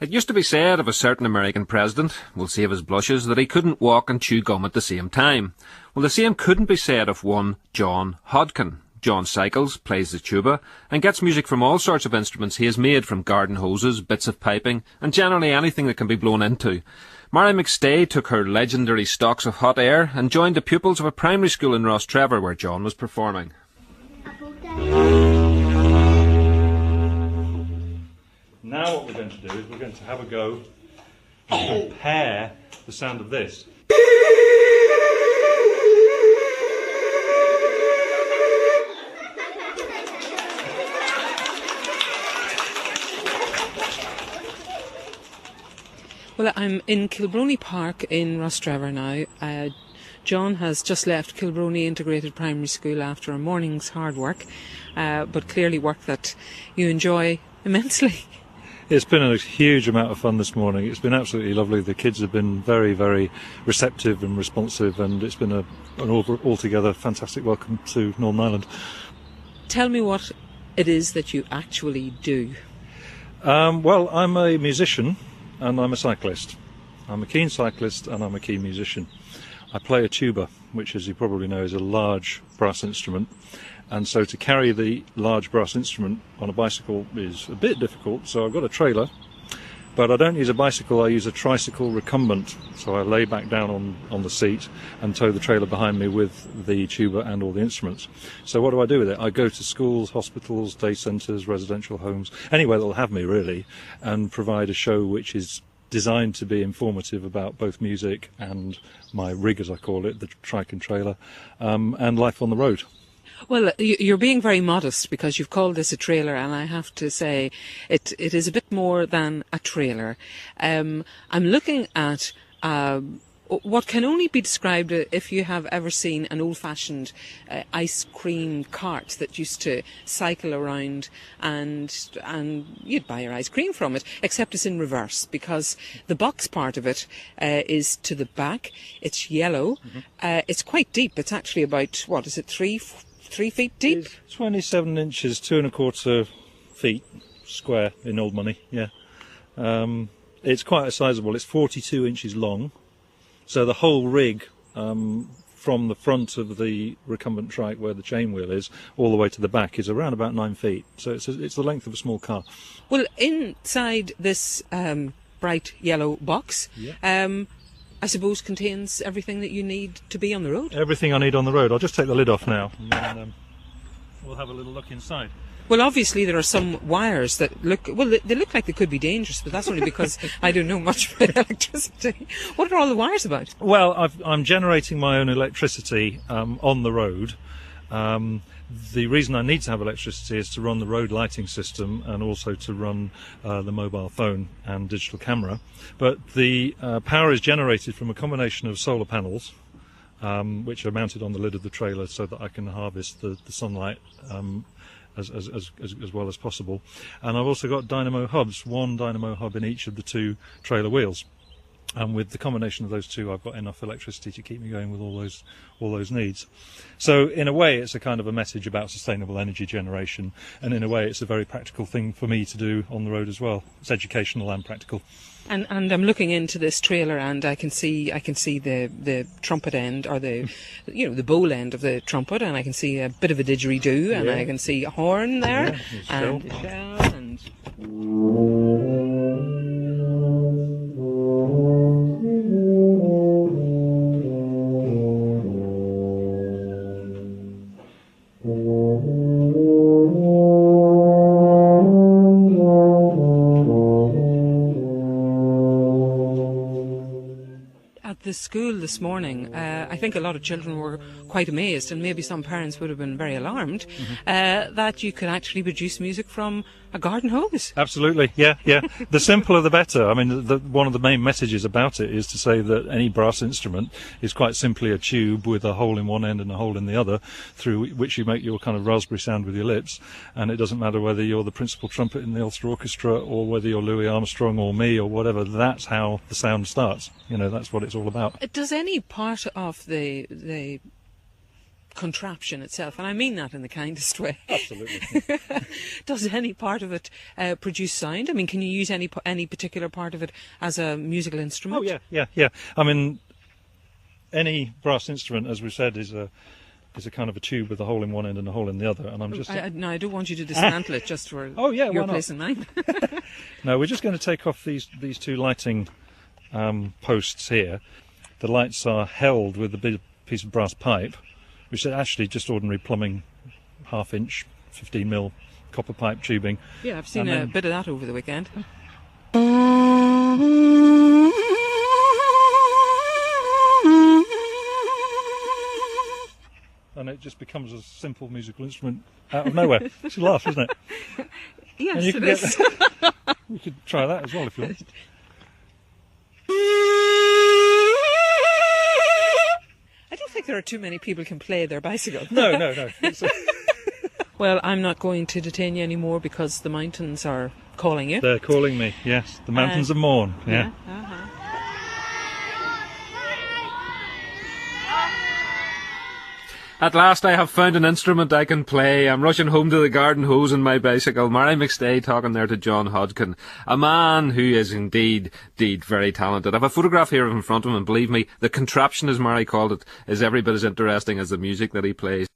It used to be said of a certain American president, we'll save his blushes, that he couldn't walk and chew gum at the same time. Well, the same couldn't be said of one John Hodkin. John cycles, plays the tuba, and gets music from all sorts of instruments he has made, from garden hoses, bits of piping, and generally anything that can be blown into. Mary McStay took her legendary stocks of hot air and joined the pupils of a primary school in Rostrevor where John was performing. Now what we're going to do is we're going to have a go and compare the sound of this. Well, I'm in Kilbrony Park in Rostrevor now. John has just left Kilbrony Integrated Primary School after a morning's hard work, but clearly work that you enjoy immensely. It's been a huge amount of fun this morning. It's been absolutely lovely. The kids have been very, very receptive and responsive, and it's been an altogether fantastic welcome to Northern Ireland. Tell me what it is that you actually do. Well, I'm a musician and I'm a cyclist. I'm a keen cyclist and I'm a keen musician. I play a tuba, which, as you probably know, is a large brass instrument. And so to carry the large brass instrument on a bicycle is a bit difficult, so I've got a trailer, but I don't use a bicycle, I use a tricycle recumbent. So I lay back down on the seat and tow the trailer behind me with the tuba and all the instruments. So what do I do with it? I go to schools, hospitals, day centres, residential homes, anywhere that'll have me really, and provide a show which is designed to be informative about both music and my rig, as I call it, the trike and trailer, and life on the road. Well, you're being very modest because you've called this a trailer, and I have to say it is a bit more than a trailer. I'm looking at what can only be described, if you have ever seen an old-fashioned ice cream cart that used to cycle around, and you'd buy your ice cream from it, except it's in reverse, because the box part of it is to the back. It's yellow. It's quite deep. It's actually about, what is it, 3 feet deep? It's 27 inches, 2 1/4 feet square in old money, yeah. It's quite sizable. It's 42 inches long. So the whole rig, from the front of the recumbent trike where the chain wheel is, all the way to the back, is around about 9 feet. So it's the length of a small car. Well, inside this bright yellow box, I suppose contains everything that you need to be on the road. Everything I need on the road. I'll just take the lid off now, and then we'll have a little look inside. Well, obviously there are some wires that look, well, they look like they could be dangerous, but that's only because I don't know much about electricity. What are all the wires about? Well, I'm generating my own electricity on the road. The reason I need to have electricity is to run the road lighting system and also to run the mobile phone and digital camera. But the power is generated from a combination of solar panels, which are mounted on the lid of the trailer so that I can harvest the sunlight as well as possible. And I've also got dynamo hubs, one dynamo hub in each of the 2 trailer wheels. And with the combination of those 2, I've got enough electricity to keep me going with all those needs. So in a way, it's a kind of a message about sustainable energy generation, and in a way, it's a very practical thing for me to do on the road as well. It's educational and practical. And I'm looking into this trailer, and I can see the trumpet end, or the bowl end of the trumpet, and I can see a bit of a didgeridoo, and I can see a horn there, and a shell, and. The school this morning, I think a lot of children were quite amazed, and maybe some parents would have been very alarmed, that you could actually produce music from a garden hose. Absolutely, yeah. The simpler the better. I mean, one of the main messages about it is to say that any brass instrument is quite simply a tube with a hole in one end and a hole in the other, through which you make your kind of raspberry sound with your lips, and it doesn't matter whether you're the principal trumpet in the Ulster Orchestra or whether you're Louis Armstrong or me or whatever. That's how the sound starts. That's what it's all about. Does any part of the contraption itself, and I mean that in the kindest way. Absolutely. Does any part of it produce sound? I mean, can you use any particular part of it as a musical instrument? Oh yeah. I mean, any brass instrument, as we said, is a kind of a tube with a hole in one end and a hole in the other. And I'm just no, I don't want you to dismantle it just for your place in mind. No, we're just going to take off these two lighting posts here. The lights are held with a big piece of brass pipe, which is actually just ordinary plumbing, 1/2 inch, 15mm copper pipe tubing. Yeah, I've seen a bit of that over the weekend. And it just becomes a simple musical instrument out of nowhere. It's a laugh, isn't it? Yes, it is. You could try that as well if you want. I don't think there are too many people can play their bicycle. No. Well, I'm not going to detain you anymore because the mountains are calling you. They're calling me, yes. The mountains of Mourne, yeah. At last I have found an instrument I can play. I'm rushing home to the garden hose on my bicycle. Mary McStay talking there to John Hodkin, a man who is indeed very talented. I have a photograph here in front of him, and believe me, the contraption, as Mary called it, is every bit as interesting as the music that he plays.